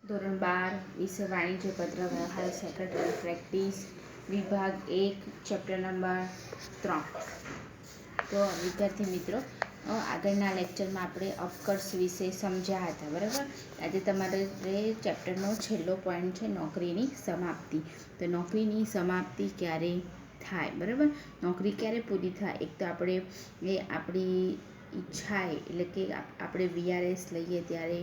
ધોરણ 12 વિષય વાણિજ્ય પત્ર વ્યવહાર સેક્રેટરી પ્રેક્ટિસ વિભાગ 1 ચેપ્ટર નંબર 3। તો વિદ્યાર્થી મિત્રો, આગળના લેક્ચરમાં આપણે અપકર્ષ વિશે સમજ્યા હતા, બરાબર। આજે તમારે ચેપ્ટરનો છેલ્લો પોઈન્ટ છે નોકરીની સમાપ્તિ। તો નોકરીની સમાપ્તિ ક્યારે થાય, બરાબર। નોકરી ક્યારે પૂરી થાય? એક તો આપણી ઈચ્છાએ એટલે કે આપણે VRS લઈએ ત્યારે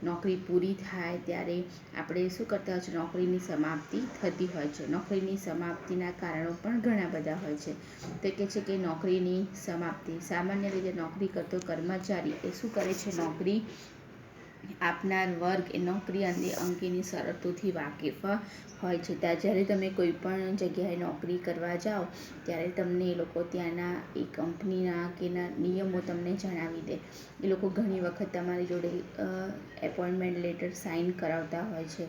નોકરી પૂરી થાય ત્યારે આપણે શું કરતા હોય છે, નોકરીની સમાપ્તિ થતી હોય છે। નોકરીની સમાપ્તિના કારણો પણ ઘણા બધા હોય છે। તો કહે છે કે નોકરીની સમાપ્તિ, સામાન્ય રીતે નોકરી કરતો કર્મચારી એ શું કરે છે, નોકરી આપનાર વર્ગ એ નોકરી અંગેની શરતોથી વાકેફ હોય છે। ત્યાં જ્યારે તમે કોઈ પણ જગ્યાએ નોકરી કરવા જાઓ ત્યારે તમને એ લોકો ત્યાંના એ કંપનીના કે નિયમો તમને જણાવી દે। એ લોકો ઘણી વખત તમારી જોડે એપોઇન્ટમેન્ટ લેટર સાઇન કરાવતા હોય છે,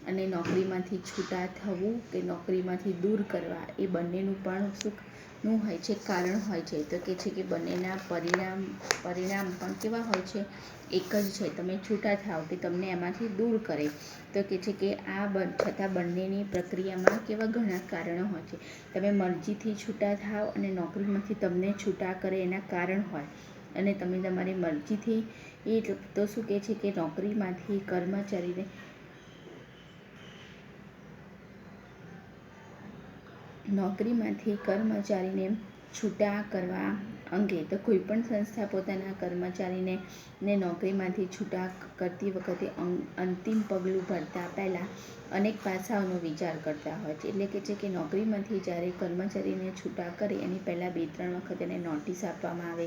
અને નોકરીમાંથી છૂટા થવું કે નોકરીમાંથી દૂર કરવા એ બંનેનું પણ શું હોય છે, કારણ હોય છે। તો કહે છે કે બંનેના પરિણામ પણ કેવા હોય છે, એક જ છે। તમે છૂટા થાવ કે તમને એમાંથી દૂર કરે, તો કહે છે કે આ છતાં બંનેની પ્રક્રિયામાં કેવા ઘણા કારણો હોય છે। તમે મરજીથી છૂટા થાવ અને નોકરીમાંથી તમને છૂટા કરે એના કારણ હોય, અને તમે તમારી મરજીથી તો શું કહે છે કે નોકરીમાંથી કર્મચારીને છૂટા કરવા અંગે તો કોઈ પણ સંસ્થા પોતાના કર્મચારીને નોકરીમાંથી છૂટા કરતી વખતે અંતિમ પગલું ભરતા પહેલાં અનેક પાસાઓનો વિચાર કરતા હોય છે। એટલે કે છે કે નોકરીમાંથી જ્યારે કર્મચારીને છૂટા કરે એની પહેલાં 2-3 વખત એને નોટિસ આપવામાં આવે,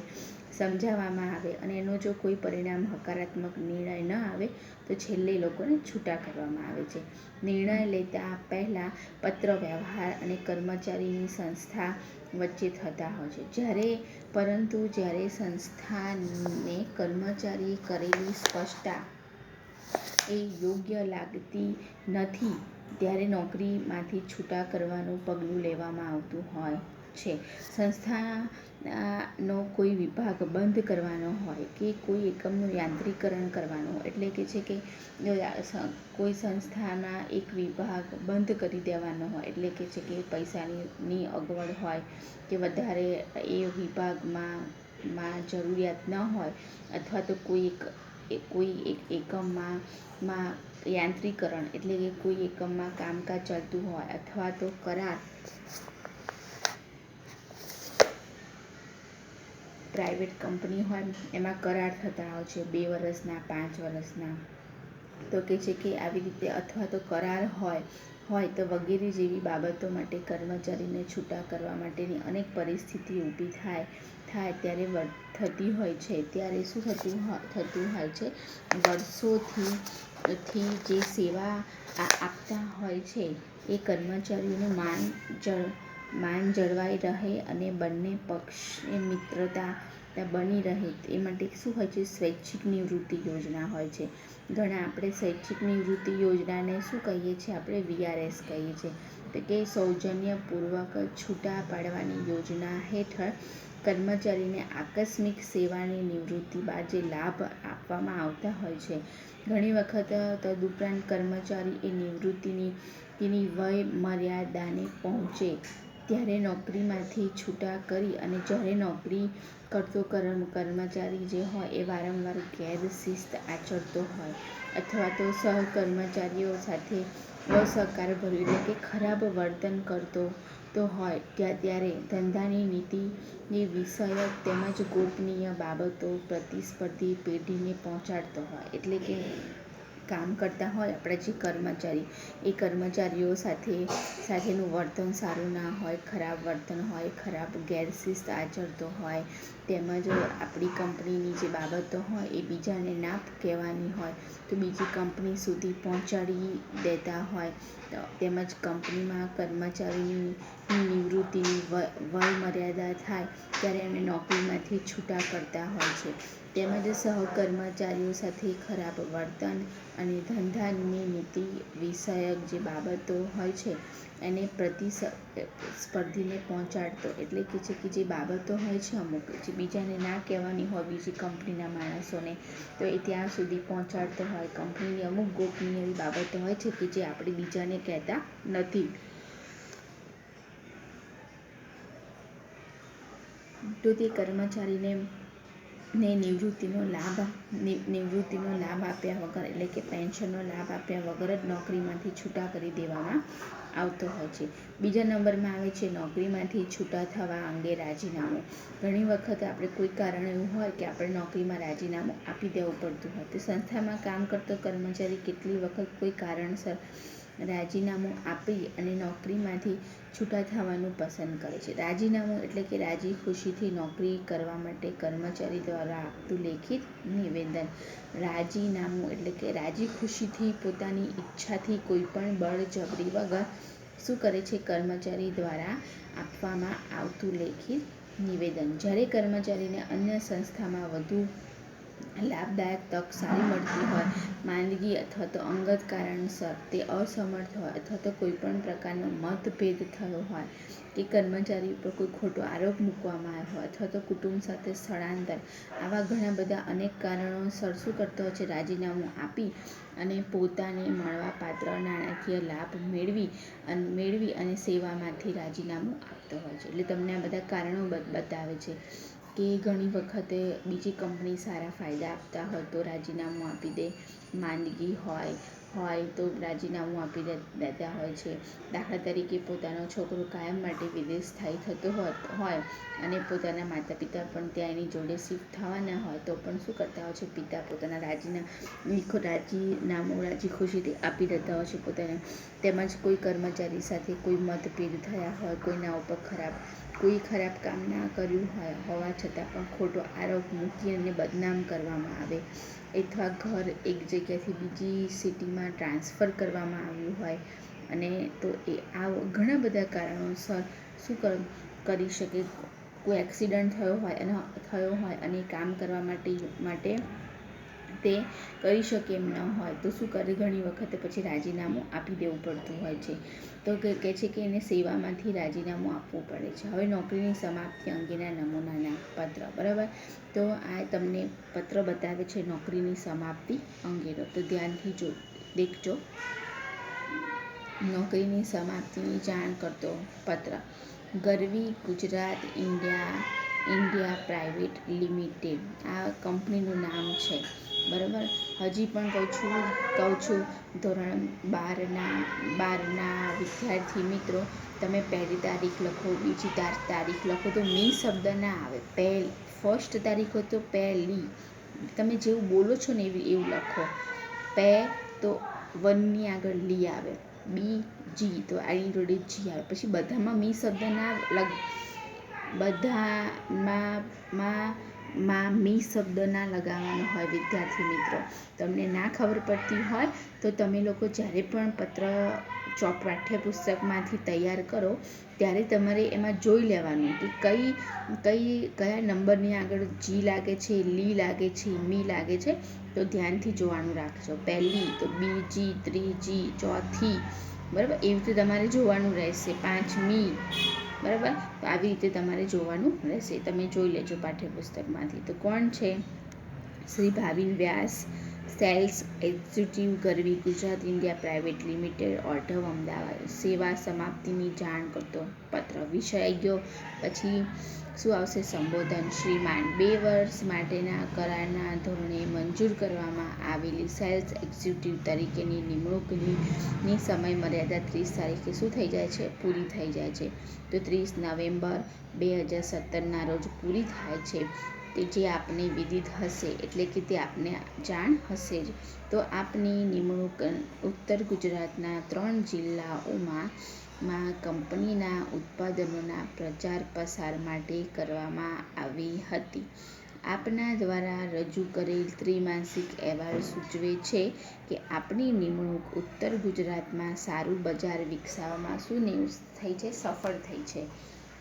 સમજાવવામાં આવે, અને એનો જો કોઈ પરિણામ હકારાત્મક નિર્ણય ન આવે તો છેલ્લે એ લોકોને છૂટા કરવામાં આવે છે। નિર્ણય લેતા પહેલાં પત્ર વ્યવહાર અને કર્મચારીની સંસ્થા વચ્ચે થતા હોય છે। પરંતુ જ્યારે સંસ્થાને કર્મચારીએ કરેલી સ્પષ્ટતા એ યોગ્ય લાગતી નથી ત્યારે નોકરીમાંથી છૂટા કરવાનું પગલું લેવામાં આવતું હોય છે। સંસ્થાનો કોઈ વિભાગ બંધ કરવાનો હોય કે કોઈ એકમનું યાંત્રિકરણ કરવાનું હોય, એટલે કે છે કે કોઈ સંસ્થાના એક વિભાગ બંધ કરી દેવાનો હોય, એટલે કે છે કે પૈસાની અગવડ હોય કે વધારે એ વિભાગમાં જરૂરિયાત ન હોય, અથવા તો કોઈ એક એકમમાં યાંત્રિકરણ એટલે કે કોઈ એકમમાં કામકાજ ચાલતું હોય, અથવા તો કરાર પ્રાઇવેટ કંપની હોય એમાં કરાર થતા હોય છે 2 વર્ષના, 5 વર્ષના। તો કહે છે કે આવી રીતે અથવા તો કરાર હોય તો વગેરે જેવી બાબતો માટે કર્મચારીને છૂટા કરવા માટેની અનેક પરિસ્થિતિ ઊભી થાય ત્યારે થતી હોય છે। ત્યારે શું થતું હોય છે, વર્ષોથી જે સેવા આપતા હોય છે એ કર્મચારીઓનું માન જળવાઈ રહે અને બંને પક્ષે મિત્રતા બની રહે એ માટે શું હોય છે, સ્વૈચ્છિક નિવૃત્તિ યોજના હોય છે। આપણે સ્વૈચ્છિક નિવૃત્તિ યોજનાને શું કહીએ છીએ, આપણે VRS કહીએ છીએ। તો કે સૌજન્યપૂર્વક છૂટા પાડવાની યોજના હેઠળ કર્મચારીને આકસ્મિક સેવાની નિવૃત્તિ બાદ જે લાભ આપવામાં આવતા હોય છે, ઘણી વખત તદુપરાંત કર્મચારી એ નિવૃત્તિની વય મર્યાદાને પહોંચે ત્યારે નોકરીમાંથી છૂટા કરી, અને જ્યારે નોકરી કરતો કર્મચારી જે હોય એ વારંવાર ગેરશિસ્ત આચરતો હોય, અથવા તો સહકર્મચારીઓ સાથે અસહકારભર્યું એટલે કે ખરાબ વર્તન કરતો હોય ત્યારે ધંધાની નીતિ વિષયક તેમજ ગોપનીય બાબતો પ્રતિસ્પર્ધી પેઢીને પહોંચાડતો હોય, એટલે કે કામ કરતા હોય આપણા જે કર્મચારી એ કર્મચારીઓ સાથેનું વર્તન સારું ના હોય, ખરાબ વર્તન હોય, ખરાબ ગેરશિસ્ત આચરતો હોય, તેમજ આપણી કંપનીની જે બાબતો હોય એ બીજાને ના કહેવાની હોય તો બીજી કંપની સુધી પહોંચાડી દેતા હોય, તેમજ કંપનીમાં કર્મચારીની નિવૃત્તિની વય મર્યાદા થાય ત્યારે એમને નોકરીમાંથી છૂટા કરતા હોય છે। તેમજ સહકર્મચારીઓ સાથે ખરાબ વર્તન અને ધંધાની નીતિ વિષયક જે બાબતો હોય છે એને પ્રતિસ્પર્ધીને પહોંચાડતો, એટલે કે જે બાબતો હોય છે અમુક જે બીજાને ના કહેવાની હોય બીજી કંપનીના માણસોને, તો એ ત્યાં સુધી પહોંચાડતો હોય. કંપનીની અમુક ગોપનીય એવી બાબતો હોય છે કે જે આપણે બીજાને કહેતા નથી. તો તે કર્મચારીને નિવૃત્તિનો લાભ આપ્યા વગર, એટલે કે પેન્શનનો લાભ આપ્યા વગર જ નોકરીમાંથી છૂટા કરી દેવામાં આવતો હોય છે. બીજા નંબરમાં આવે છે નોકરીમાંથી છૂટા થવા અંગે રાજીનામું. ઘણી વખત આપણે કોઈ કારણ એવું હોય કે આપણે નોકરીમાં રાજીનામું આપી દેવું પડતું હોય. તે સંસ્થામાં કામ કરતો કર્મચારી કેટલી વખત કોઈ કારણસર રાજીનામું આપી અને નોકરીમાંથી છૂટા થવાનું પસંદ કરે છે. રાજીનામું એટલે કે રાજી ખુશીથી નોકરી કરવા માટે કર્મચારી દ્વારા આપતું લેખિત નિવેદન. રાજીનામું એટલે કે રાજી ખુશીથી પોતાની ઈચ્છાથી કોઈપણ બળજબરી વગર શું કરે છે, કર્મચારી દ્વારા આપવામાં આવતું લેખિત નિવેદન. જ્યારે કર્મચારીને અન્ય સંસ્થામાં વધુ લાભદાયક તક સારી મળતી હોય, માંદગી અથવા તો અંગત કારણસર તે અસમર્થ હોય અથવા તો કોઈપણ પ્રકારનો મતભેદ થયો હોય કે કર્મચારી ઉપર કોઈ ખોટો આરોપ મૂકવામાં આવ્યો હોય અથવા તો કુટુંબ સાથે સ્થળાંતર, આવા ઘણા બધા અનેક કારણોસર શું કરતો હોય છે, રાજીનામું આપી અને પોતાને મળવાપાત્ર નાણાકીય લાભ મેળવી અને સેવામાંથી રાજીનામું આપતો હોય છે. એટલે તમને આ બધા કારણો બતાવે છે કે ઘણી વખતે બીજી કંપની સારા ફાયદા આપતા હોય તો રાજીનામું આપી દે, માંદગી હોય તો રાજીનામું આપી દેતા હોય છે. દાખલા તરીકે પોતાનો છોકરો કાયમ માટે વિદેશ સ્થાયી થતો હોય અને પોતાના માતા પિતા પણ ત્યાં એની જોડે શિફ્ટ થવાના હોય તો પણ શું કરતા હોય છે, પિતા પોતાના રાજીનામું રાજી ખુશીથી આપી દેતા હોય છે પોતાને. તેમજ કોઈ કર્મચારી સાથે કોઈ મતભેદ થયા હોય, કોઈના ઉપર કોઈ ખરાબ કામ ના કર્યું હોવા છતાં પણ ખોટો આરોપ મૂકી અને બદનામ કરવામાં આવે, અથવા ઘર એક જગ્યાથી બીજી સિટીમાં ટ્રાન્સફર કરવામાં આવ્યું હોય અને તો એ આ ઘણા બધા કારણોસર શું કરી શકે, કોઈ એક્સિડન્ટ થયો હોય અને કામ કરવા માટે તે કરી શકે એમ ન હોય તો શું કરે, ઘણી વખતે પછી રાજીનામું આપી દેવું પડતું હોય છે. તો કહે છે કે એને સેવામાંથી રાજીનામું આપવું પડે છે. હવે નોકરીની સમાપ્તિ અંગેના નમૂનાના પત્ર. બરાબર, તો આ તમને પત્ર બતાવે છે નોકરીની સમાપ્તિ અંગેનો, તો ધ્યાનથી દેખજો. નોકરીની સમાપ્તિની જાણ કરતો પત્ર. ગરવી ગુજરાત ઇન્ડિયા પ્રાઇવેટ લિમિટેડ આ કંપનીનું નામ છે. બરાબર, હજી પણ કહું છું ધોરણ 12ના વિદ્યાર્થી મિત્રો, તમે પહેલી તારીખ લખો, બીજી તારીખ લખો તો મી શબ્દ ના આવે. ફર્સ્ટ તારીખ હોય તો પહેલી, તમે જેવું બોલો છો ને એવું લખો. તો 1ની આગળ લી આવે, બીજી તો આની જોડે જી આવે, પછી બધામાં મી શબ્દ ના બધામાં મી શબ્દ ના લગાવવાનો હોય. વિદ્યાર્થી મિત્રો, તમને ના ખબર પડતી હોય તો તમે લોકો જ્યારે પણ પત્ર પાઠ્યપુસ્તકમાંથી તૈયાર કરો ત્યારે તમારે એમાં જોઈ લેવાનું કે કયા નંબરની આગળ જી લાગે છે, લી લાગે છે, મી લાગે છે, તો ધ્યાનથી જોવાનું રાખજો. પહેલી તો બીજી, ત્રીજી, ચોથી, બરાબર, એવી રીતે તમારે જોવાનું રહેશે. પાંચમી, બરાબર, તો આવી રીતે તમારે જોવાનું રહેશે. તમે જોઈ લેજો પાઠ્યપુસ્તકમાંથી. તો કોણ છે? Shri Bhavin Vyas, sales executive, Garvi Gujarat India private limited, Odhav, Ahmedabad. સેવા સમાપ્તિની જાણ કરતો પત્ર. વિષય આવી ગયો. પછી શું આવશે? સંબોધન. શ્રીમાન, 2 વર્ષ માટેના કરારના ધોરણે મંજૂર કરવામાં આવેલી સેલ્સ એક્ઝિક્યુટિવ તરીકેની નિમણૂકની સમય મર્યાદા 30 તારીખે શું થઈ જાય છે? પૂરી થઈ જાય છે. તો 30 નવેમ્બર 2017ના રોજ પૂરી થાય છે. જે આપને વિદિત હશે, એટલે કે તે આપને જાણ હશે જ. તો આપની નિમણૂક ઉત્તર ગુજરાતના 3 જિલ્લાઓમાં કંપનીના ઉત્પાદનોના પ્રચાર પ્રસાર માટે કરવામાં આવી હતી. આપના દ્વારા રજૂ કરેલ ત્રિમાસિક અહેવાલ સૂચવે છે કે આપની નિમણૂક ઉત્તર ગુજરાતમાં સારું બજાર વિકસાવવામાં શું થઈ છે? સફળ થઈ છે.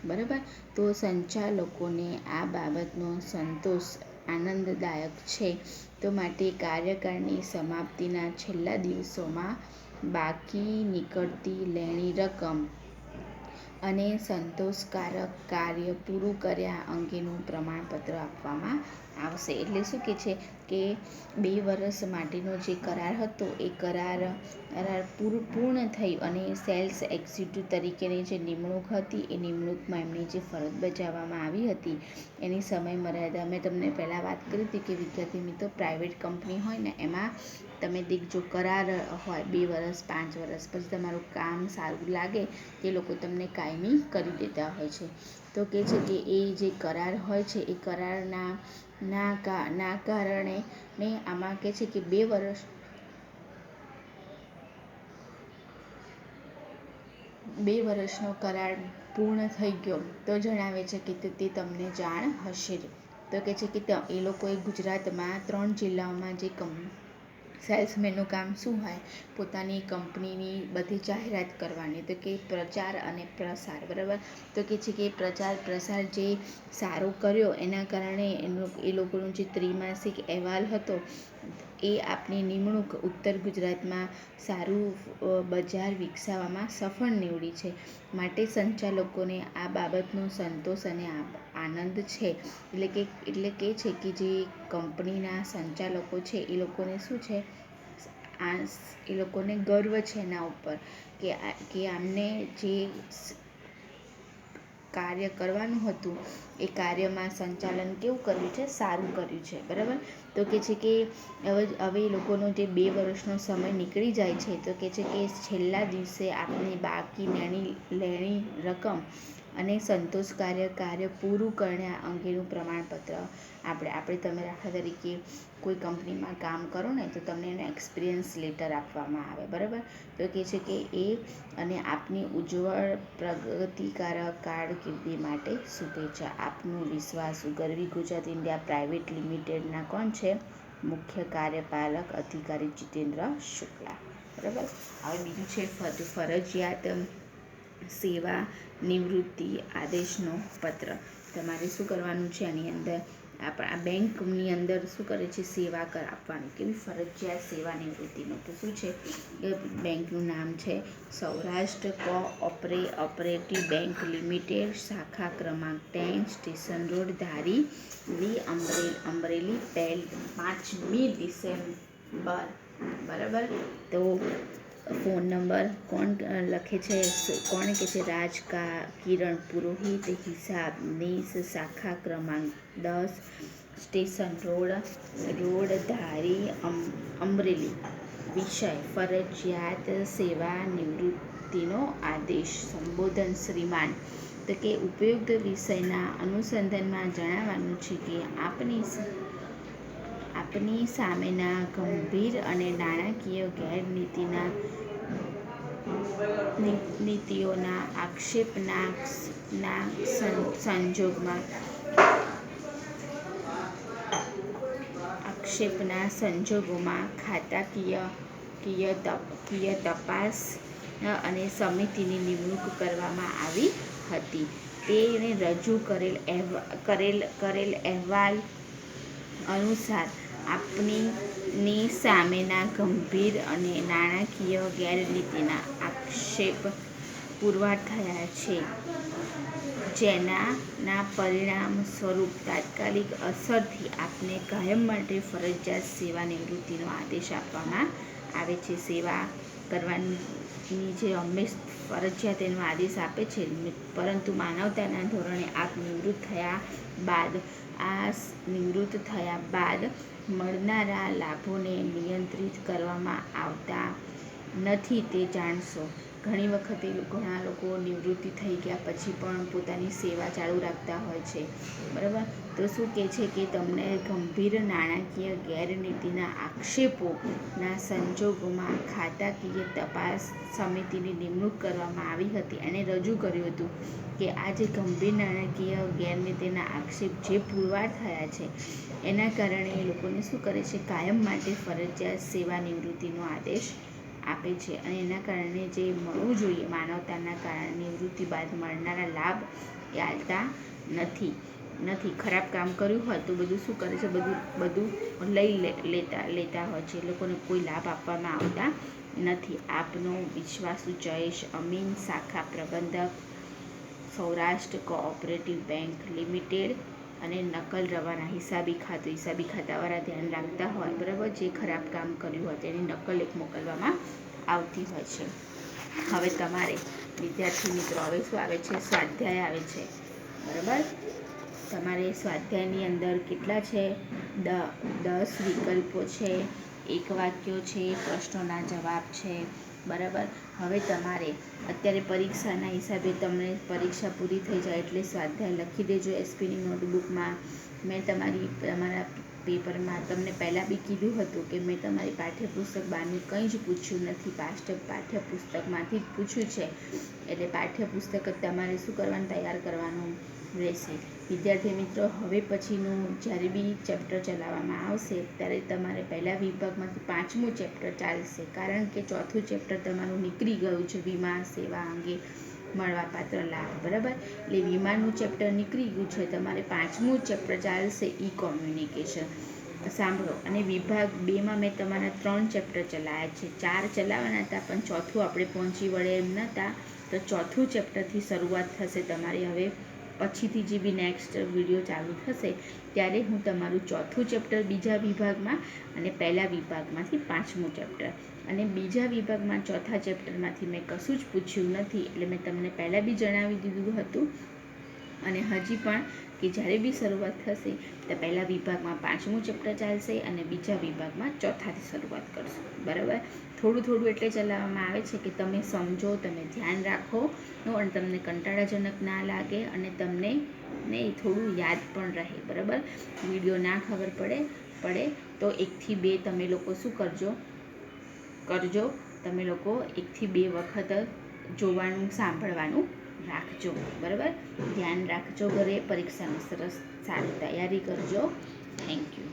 બરાબર, તો સંચાલકોને આ બાબતનો સંતોષ આનંદદાયક છે. તો માટે કાર્યકાળની સમાપ્તિના છેલ્લા દિવસોમાં બાકી નીકળતી લેણી રકમ અને સંતોષકારક કાર્ય પૂરું કર્યા અંગેનું પ્રમાણપત્ર આપવામાં આવશે. એટલે શું કહે છે કે 2 વર્ષ માટેનો જે કરાર હતો એ કરાર પૂર્ણ થયું અને સેલ્સ એક્ઝિક્યુટિવ તરીકેની જે નિમણૂક હતી એ નિમણૂકમાં એમની જે ફરજ બજાવવામાં આવી હતી એની સમય મર્યાદા મેં તમને પહેલાં વાત કરી હતી કે વિદ્યાર્થી મિત્રો પ્રાઇવેટ કંપની હોય ને એમાં તમે જો કરાર હોય 2 વર્ષ 5 વર્ષ પછી તમારું કામ સારું લાગે તે લોકો તમને કાયમી કરી દેતા હોય છે. તો કહે છે કે એ જે કરાર હોય છે એ કરારના કારણે આમાં કહે છે કે 2 વર્ષનો કરાર પૂર્ણ થઈ ગયો તો જણાવે છે કે તે તમને જાણ હશે. તો કહે છે કે એ લોકોએ ગુજરાતમાં 3 જિલ્લાઓમાં જે સેલ્સમેનનું કામ શું હોય, પોતાની કંપનીની બધી જાહેરાત કરવાની. તો કે પ્રચાર અને પ્રસાર, બરાબર. તો કહે છે કે પ્રચાર પ્રસાર જે સારો કર્યો એના કારણે એ લોકોનો જે ત્રિમાસિક અહેવાલ હતો એ આપની નિમણૂક ઉત્તર ગુજરાતમાં સારું બજાર વિકસાવવામાં સફળ નીવડી છે. માટે સંચાલકોને આ બાબતનો સંતોષ અને આનંદ છે. એટલે કે છે કે જે કંપનીના સંચાલકો છે એ લોકોને શું છે, એ લોકોને ગર્વ છે એના ઉપર કે આમને જે કાર્ય કરવાનું હતું એ કાર્યમાં સંચાલન કેવું કર્યું છે, સારું કર્યું છે, બરાબર. તો કહે છે કે હવે એ લોકોનો જે 2 વર્ષનો સમય નીકળી જાય છે તો કહે છે કે છેલ્લા દિવસે આપની બાકી લેણી રકમ અને સંતોષકારક કાર્ય પૂરું કર્યા અંગેનું પ્રમાણપત્ર આપણે તમે દાખલા તરીકે કોઈ કંપનીમાં કામ કરો ને તો તમને એનો એક્સપિરિયન્સ લેટર આપવામાં આવે, બરાબર. તો કહે છે કે એ અને આપની ઉજ્જવળ પ્રગતિકારક કારકિર્દી માટે શુભેચ્છા. આપનું વિશ્વાસુ ગરવી ગુજરાત ઇન્ડિયા પ્રાઇવેટ લિમિટેડના કોણ છે, મુખ્ય કાર્યપાલક અધિકારી જીતેન્દ્ર શુક્લા, બરાબર. હવે બીજું છે ફરજિયાત સેવા નિવૃત્તિ આદેશનો પત્ર. તમારે શું કરવાનું છે આની અંદર, આ બેંકની અંદર શું કરે છે, સેવા આપવાની. કેવી ફરજિયાત સેવા નિવૃત્તિનો તો શું છે, બેંકનું નામ છે સૌરાષ્ટ્ર કો-ઓપરેટિવ બેંક લિમિટેડ, શાખા ક્રમાંક 10, સ્ટેશન રોડ, ધારી, અમરેલી, 5મી ડિસેમ્બર, બરાબર. તો ફોન નંબર કોણ લખે છે, કોણ કહે છે, કિરણ પુરોહિત, હિસાબનીશ, શાખા ક્રમાંક 10, સ્ટેશન રોડ, ધારી, અમરેલી. વિષય ફરજિયાત સેવા નિવૃત્તિનો આદેશ. સંબોધન શ્રીમાન. તો કે ઉપયુક્ત વિષયના અનુસંધાનમાં જણાવવાનું છે કે આપની સામેના ગંભીર અને નાણાકીય ગેરનીતિઓના આક્ષેપના સંજોગોમાં ખાતાકીય તપાસ અને સમિતિની નિમણૂક કરવામાં આવી હતી. તેને રજૂ કરેલ અહેવાલ અનુસાર આપની સામેના ગંભીર અને નાણાકીય ગેરનીતિના આક્ષેપ પુરવાર થયા છે, જેના પરિણામ સ્વરૂપ તાત્કાલિક અસરથી આપને કાયમ માટે ફરજિયાત સેવા નિવૃત્તિનો આદેશ આપવામાં આવે છે. સેવા કરવાની જે ફરજિયાત એનો આદેશ આપે છે, પરંતુ માનવતાના ધોરણે આપ નિવૃત્ત થયા બાદ મળનારા લાભોને નિયંત્રિત કરવામાં આવતા નથી તે જાણશો. ઘણી વખત ઘણા લોકો નિવૃત્તિ થઈ ગયા પછી પણ પોતાની સેવા ચાલુ રાખતા હોય છે, બરાબર. તો શું કહે છે કે તમને ગંભીર નાણાકીય ગેરનીતિના આક્ષેપોના સંજોગોમાં ખાતાકીય તપાસ સમિતિની નિમણૂક કરવામાં આવી હતી. એણે રજૂ કર્યું હતું કે આ જે ગંભીર નાણાકીય ગેરનીતિના આક્ષેપ જે પુરવાર થયા છે એના કારણે એ લોકોને શું કરે છે, કાયમ માટે ફરજિયાત સેવા નિવૃત્તિનો આદેશ આપે છે અને એના કારણે જે મળવું જોઈએ માનવતાના કારણે નિવૃત્તિ બાદ મળનારા લાભ એ આપતા નથી. નથી. ખરાબ કામ કર્યું હોય તો બધું શું કરે છે, બધું લેતા હોય છે. એ લોકોને કોઈ લાભ આપવામાં આવતા નથી. આપનો વિશ્વાસુ જયેશ અમીન, શાખા પ્રબંધક, સૌરાષ્ટ્ર કોઓપરેટિવ બેંક લિમિટેડ અને નકલ રવાના હિસાબી ખાતાવાળા ધ્યાન રાખતા હોય, બરાબર, જે ખરાબ કામ કર્યું હોય તેની નકલ એક મોકલવામાં આવતી હોય છે. હવે તમારે વિદ્યાર્થી મિત્રો હવે શું આવે છે, સ્વાધ્યાય આવે છે, બરાબર. તમારે સ્વાધ્યાયની અંદર કેટલા છે, 10 વિકલ્પો છે, એક વાક્યો છે, પ્રશ્નોના જવાબ છે, બરાબર. હવે તમારે અત્યારે પરીક્ષાના હિસાબે તમને પરીક્ષા પૂરી થઈ જાય એટલે સ્વાધ્યાય લખી દેજો એસપીની નોટબુકમાં. મેં તમારા પેપરમાં તમને પહેલાં બી કીધું હતું કે મેં તમારી પાઠ્યપુસ્તક બહારનું કંઈ જ પૂછ્યું નથી, પાઠ્યપુસ્તકમાંથી જ પૂછ્યું છે. એટલે પાઠ્યપુસ્તક જ તમારે શું કરવાનું, તૈયાર કરવાનું રહેશે. વિદ્યાર્થી મિત્રો, હવે પછીનું જ્યારે બી ચેપ્ટર ચલાવવામાં આવશે ત્યારે તમારે પહેલા વિભાગમાંથી 5મું ચેપ્ટર ચાલશે, કારણ કે 4થું ચેપ્ટર તમારું નીકળી ગયું છે, વીમા સેવા અંગે મળવાપાત્ર લાભ, બરાબર. એટલે વીમાનું ચેપ્ટર નીકળી ગયું છે, તમારે 5મું ચેપ્ટર ચાલશે, ઈ કોમ્યુનિકેશન. સાંભળો, અને વિભાગ 2માં મેં તમારા 3 ચેપ્ટર ચલાવ્યા છે, 4 ચલાવવાના હતા પણ 4થું આપણે પહોંચી વળે એમ નહોતા, તો 4થું ચેપ્ટરથી શરૂઆત થશે તમારી. હવે પછીથી જે બી નેક્સ્ટ વિડીયો ચાલુ થશે ત્યારે હું તમારું 4થું ચેપ્ટર બીજા વિભાગમાં અને પહેલા વિભાગમાંથી 5મું ચેપ્ટર, અને બીજા વિભાગમાં 4થા ચેપ્ટરમાંથી મેં કશું જ પૂછ્યું નથી, એટલે મેં તમને પહેલાં બી જણાવી દીધું હતું. અને હજી પણ કે જ્યારે બી શરૂઆત થશે તો પહેલા વિભાગમાં 5મું ચેપ્ટર ચાલશે અને બીજા વિભાગમાં 4થાથી શરૂઆત કરશું, બરાબર. થોડું એટલે ચલાવવામાં આવે છે કે તમે સમજો, તમે ધ્યાન રાખો અને તમને કંટાળાજનક ના લાગે અને તમને થોડું યાદ પણ રહે, બરાબર. વિડીયો ના ખબર પડે તો 1 થી 2 તમે લોકો શું કરજો, તમે લોકો 1 થી 2 વખત જોવાનું, સાંભળવાનું રાખજો, બરાબર. ધ્યાન રાખજો, ઘરે પરીક્ષાની સરસ સારી તૈયારી કરજો. Thank you.